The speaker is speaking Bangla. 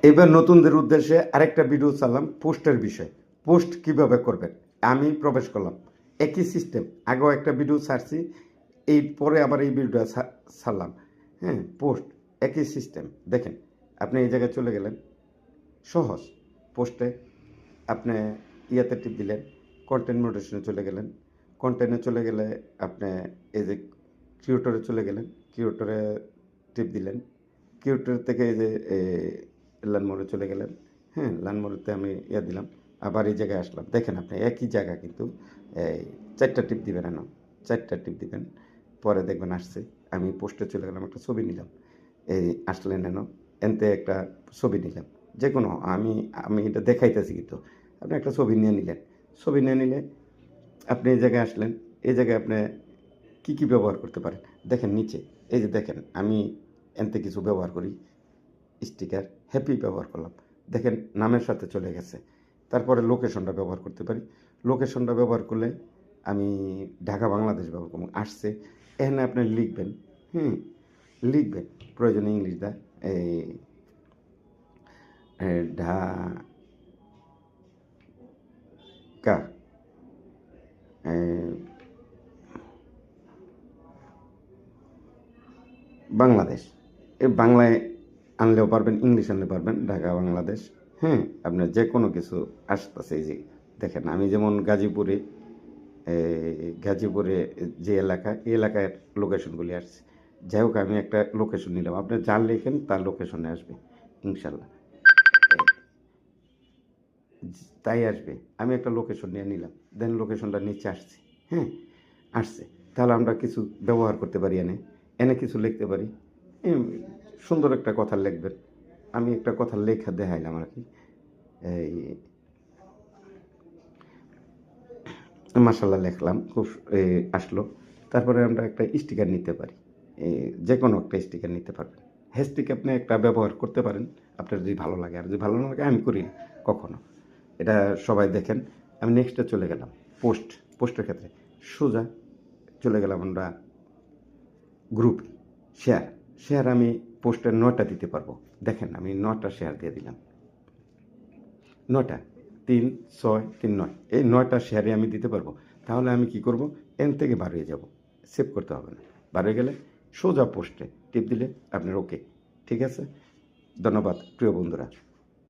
এবার নতুনদের উদ্দেশ্যে আরেকটা ভিডিও চালাম পোস্টের বিষয়। পোস্ট কিভাবে করবেন আমি প্রবেশ করলাম। একই সিস্টেম, আগেও একটা ভিডিও ছাড়ছি, এই পরে আবার এই ভিডিওটা ছাড়লাম। হ্যাঁ, পোস্ট একই সিস্টেম। দেখেন, আপনি এই জায়গায় চলে গেলেন, সহজ। পোস্টে আপনি ইয়াতে টিপ দিলেন, কন্টেন্ট মোডেশনে চলে গেলেন। কন্টেন্টে চলে গেলে আপনি এই যে ক্রিয়েটরে চলে গেলেন, ক্রিয়েটরে টিপ দিলেন। ক্রিয়েটর থেকে এই যে লার্ন মোডে চলে গেলেন। হ্যাঁ, লার্ন মোডেতে আমি ইয়ে দিলাম, আবার এই জায়গায় আসলাম। দেখেন আপনি একই জায়গা, কিন্তু এই 4টা টিপ দিবেন, না 4টা টিপ দিবেন, পরে দেখবেন আসছে। আমি পোস্টে চলে গেলাম, একটা ছবি নিলাম, এই আসলেন এনতে একটা ছবি নিলাম, যে কোনো আমি আমি এটা দেখাইতেছি, কিন্তু আপনি একটা ছবি নিয়ে নিলেন। ছবি নিয়ে নিলে আপনি এই জায়গায় আসলেন। এই জায়গায় আপনি কী কী ব্যবহার করতে পারেন দেখেন নিচে। এই যে দেখেন, আমি এনতে কিছু ব্যবহার করি, স্টিকার হ্যাপি ব্যবহার করলাম। দেখেন নামের সাথে চলে গেছে। তারপরে লোকেশনটা ব্যবহার করতে পারি। লোকেশনটা ব্যবহার করলে আমি ঢাকা বাংলাদেশ ব্যবহার করব, আসছে। এখানে আপনি লিখবেন, লিখবেন, প্রয়োজনে ইংলিশ দা, এই ঢাকা বাংলাদেশ, এই বাংলায় আনলেও পারবেন, ইংলিশ আনলে পারবেন, ঢাকা বাংলাদেশ। হ্যাঁ, আপনার যে কোনো কিছু আসতেছে। এই যে দেখেন, আমি যেমন গাজীপুরে, গাজীপুরে যে এলাকা, এই এলাকায় লোকেশনগুলি আসছে। যাই হোক, আমি একটা লোকেশন নিলাম, আপনি যার লেখেন তার লোকেশনে আসবে ইনশাল্লাহ, তাই আসবে। আমি একটা লোকেশন নিয়ে নিলাম, দেন লোকেশনটা নিচে আসছে। হ্যাঁ, আসছে। তাহলে আমরা কিছু ব্যবহার করতে পারি, এনে এনে কিছু লিখতে পারি। সুন্দর একটা কথা লিখবেন। আমি একটা কথা লেখা দেখাইলাম আর কি, এই মাশাল্লাহ লিখলাম, খুব আসলো। তারপরে আমরা একটা স্টিকার নিতে পারি, যে কোনো একটা স্টিকার নিতে পারবেন। হ্যাশট্যাগ আপনি একটা ব্যবহার করতে পারেন, আপনার যদি ভালো লাগে। আর যদি ভালো না লাগে, আমি করি না কখনো, এটা সবাই দেখেন। আমি নেক্সটে চলে গেলাম, পোস্টের ক্ষেত্রে সোজা চলে গেলাম আমরা গ্রুপ, শেয়ার আমি পোস্টের 9টা দিতে পারবো। দেখেন, আমি 9টা শেয়ার দিয়ে দিলাম, 9টা, 3, 6, 3, 9, এই 9টা শেয়ারে আমি দিতে পারবো। তাহলে আমি কি করব, এন থেকে বার হয়ে যাব, সেভ করতে হবে না। বার হয়ে গেলে সোজা পোস্টে টিপ দিলে আপনার ওকে। ঠিক আছে, ধন্যবাদ প্রিয় বন্ধুরা।